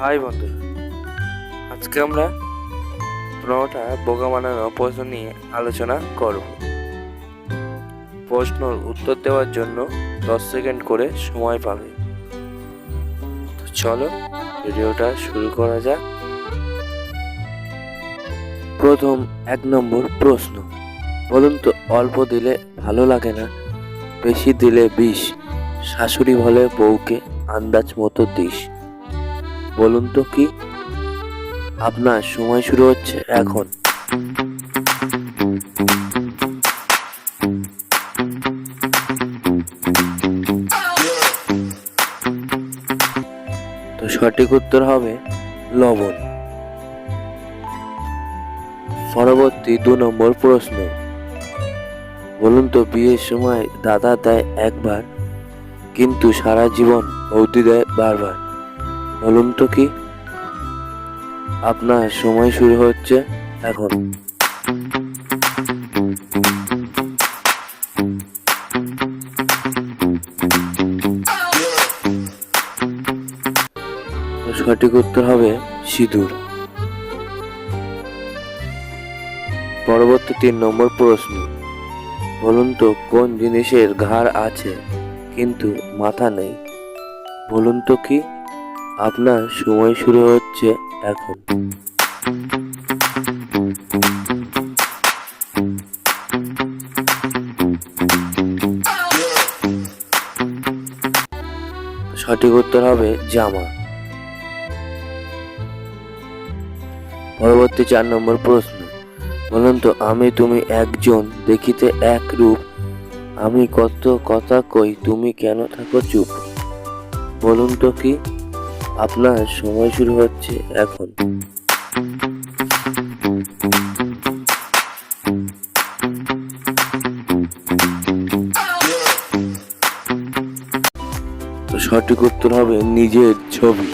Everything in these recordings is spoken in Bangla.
হাই বন্ধুরা, আজকে আমরা 15টা বোকা বানানো প্রশ্ন নিয়ে আলোচনা করব। প্রশ্নর উত্তর দেওয়ার জন্য 10 সেকেন্ড করে সময় পাবে। তো চলো ভিডিওটা শুরু করা যাক। প্রথম 1 নম্বর প্রশ্ন, বলুন তো অল্প দিলে ভালো লাগে না, বেশি দিলে বিষ, শাশুড়ি বলে বউকে আন্দাজ মতো দিস। বলুন তো কি? আপনার সময় শুরু হচ্ছে এখন। তো সঠিক উত্তর হবে লবণ। পরবর্তী 2 নম্বর প্রশ্ন, বলুন তো বিয়ের সময় দাদা দেয় একবার, কিন্তু সারা জীবন বৌদি দেয় বারবার। বলুন তো কি? আপনার সময় শুরু হচ্ছে এখন। সঠিক উত্তর হবে সিঁদুর। পরবর্তী 3 নম্বর প্রশ্ন, বলুন তো কোন জিনিসের ঘাড় আছে কিন্তু মাথা নেই। বলুন তো কি? আপনার সময় শুরু হচ্ছে এখন। সঠিক উত্তর হবে জামা। পরবর্তী 4 নম্বর প্রশ্ন, বলুন তো আমি তুমি একজন, দেখিতে এক রূপ, আমি কত কথা কই, তুমি কেন থাকো চুপ। বলুন তো কি? আপনার সময় শুরু হচ্ছে এখন। তো সঠিক উত্তর হবে নিজের ছবি।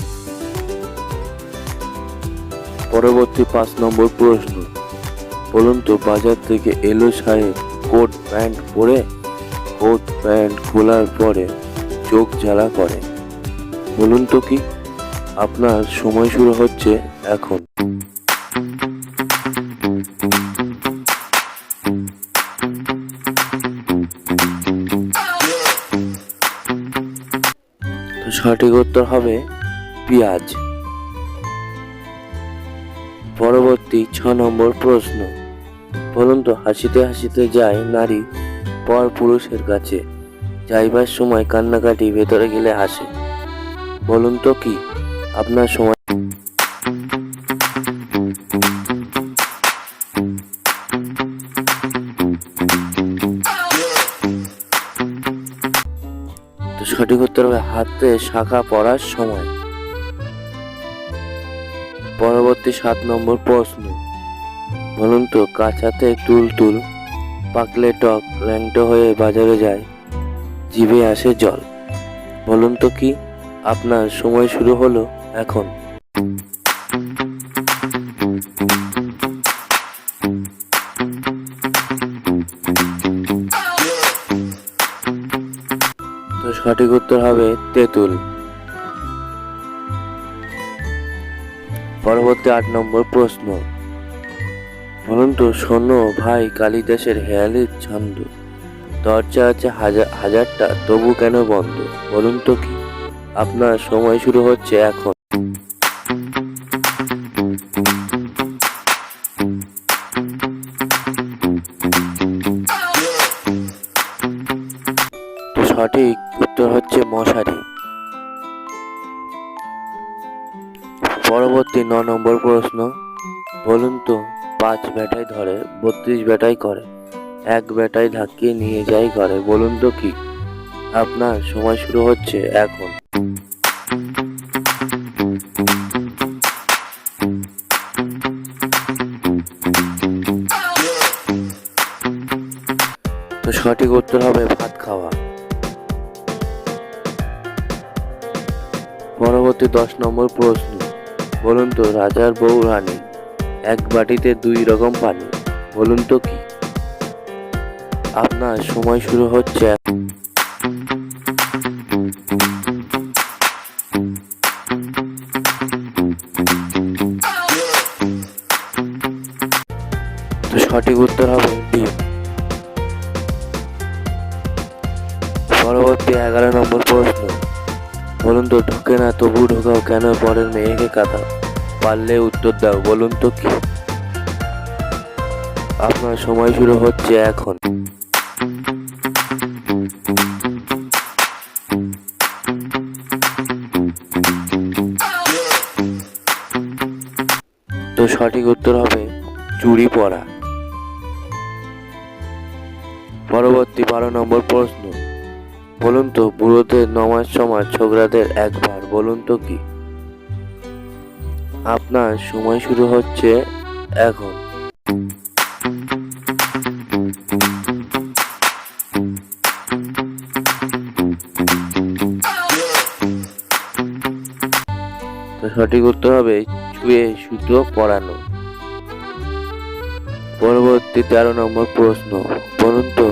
পরবর্তী 5 নম্বর প্রশ্ন, বলুন তো বাজার থেকে এলো সাহেব কোট প্যান্ট পরে, কোট প্যান্ট খোলার পরে চোখ জ্বালা করে। বলুন তো কি? আপনার সময় শুরু হচ্ছে এখন। তো সঠিক উত্তর হবে পেঁয়াজ। পরবর্তী 6 নম্বর প্রশ্ন, বলুন তো হাসিতে হাসিতে যায় নারী পর পুরুষের কাছে, যাইবার সময় কান্নাকাটি, ভেতরে গেলে হাসে। বলুন তো কি? আপনার সময়। তো সঠিক উত্তর হবে হাতে শাখা পড়ার সময়। পরবর্তী 7 নম্বর প্রশ্ন, বলুন তো কাঁচাতে তুল, পাকলে টক, ল্যাংটো হয়ে বাজারে যায়, জিভে আসে জল। বলুন তো কি? আপনার সময় শুরু হলো এখন। তো সঠিক উত্তর হবে তেঁতুল। পরবর্তী 8 নম্বর প্রশ্ন, বলুন তো শোনো ভাই কালিদাসের হেয়ালির ছন্দ, দরজা আছে হাজারটা তবু কেন বন্ধ। বলুন তো কি? আপনার সময় শুরু হচ্ছে এখন। তো সঠিক উত্তর হচ্ছে মশারি। পরবর্তী 9 নম্বর প্রশ্ন, বলুন তো 5 বেটায় ধরে, 32 বেটায় করে, 1 বেটায় ধাক্কিয়ে নিয়ে যায় ঘরে। বলুন তো কি? আপনার সময় শুরু হচ্ছে এখন। তো সঠিক উত্তর হবে ভাত খাওয়া। পরবর্তী 10 নম্বর প্রশ্ন, বলুন তো রাজার বউ রানী, এক বাটিতে 2 রকম পানি। বলুন তো কি? আপনার সময় শুরু হচ্ছে। সঠিক উত্তর হবে ডিম। পরবর্তী 11 নম্বর প্রশ্ন, বলুন তো ঢোকে না তবু ঢোকাও কেন পরের মেয়েকে কাঁদাও? পারলে উত্তর দাও, বলুন তো কি? আপনার সময় শুরু হচ্ছে এখন। তো সঠিক উত্তর হবে চুড়ি পরা। পরবর্তী 12 নম্বর প্রশ্ন, বলুন তো বুড়োদের নমাজ সমাজ ছোকরাদের একবার, বলুন তো কি? আপনার সময় শুরু হচ্ছে এখন। তো সঠিক উত্তর হবে ছুঁয়ে সুতো পরানো। পরবর্তী 13 নম্বর প্রশ্ন, বলুন তো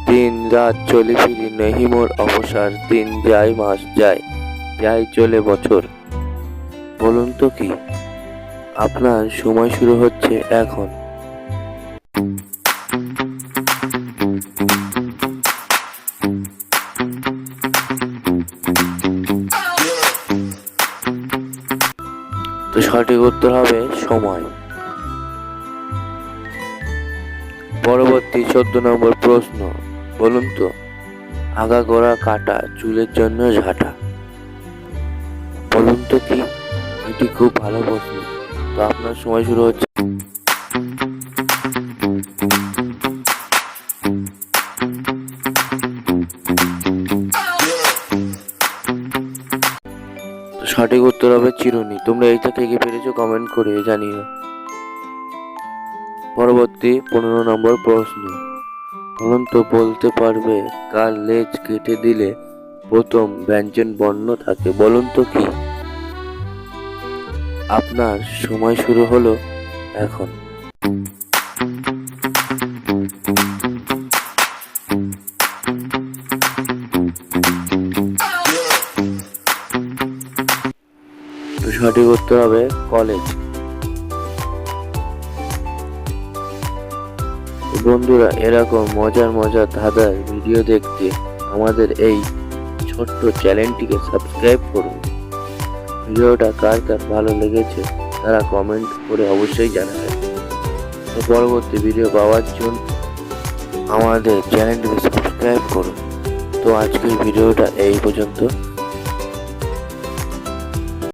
দিন রাত চলে ফিরি নেহি মোর অবসর, দিন যায় মাস যায় যায় চলে বছর, বলুন তো কি? আপনার সময় শুরু হচ্ছে এখন। তো সঠিক উত্তর হবে সময়। পরবর্তী 14 নম্বর প্রশ্ন, বলুন তো আগাগোড়া কাটা চুলের জন্য ঝাঁটা, বলুন তো কি? এটি খুব ভালো প্রশ্ন। তো আপনার সময় শুরু হচ্ছে। তো সঠিক উত্তর হবে চিরুনি। তোমরা এইটা থেকে পেরেছো কমেন্ট করে জানিও। পরবর্তী 15 নম্বর প্রশ্ন, বলুন তো বলতে পারবে কার লেজ কেটে দিলে প্রথম ব্যঞ্জন বর্ণ থাকে, বলুন তো কি? আপনার সময় শুরু হলো এখন। তো সঠিক উত্তর হবে কলেজ। বন্ধুরা, এরকম মজার মজার ধাঁধার ভিডিও দেখতে আমাদের এই ছোট্ট চ্যানেলটিকে সাবস্ক্রাইব করুন। ভিডিওটা কার কার ভালো লেগেছে তারা কমেন্ট করে অবশ্যই জানাবেন। তো পরবর্তী ভিডিও পাওয়ার জন্য আমাদের চ্যানেলটিকে সাবস্ক্রাইব করুন। তো আজকের ভিডিওটা এই পর্যন্ত।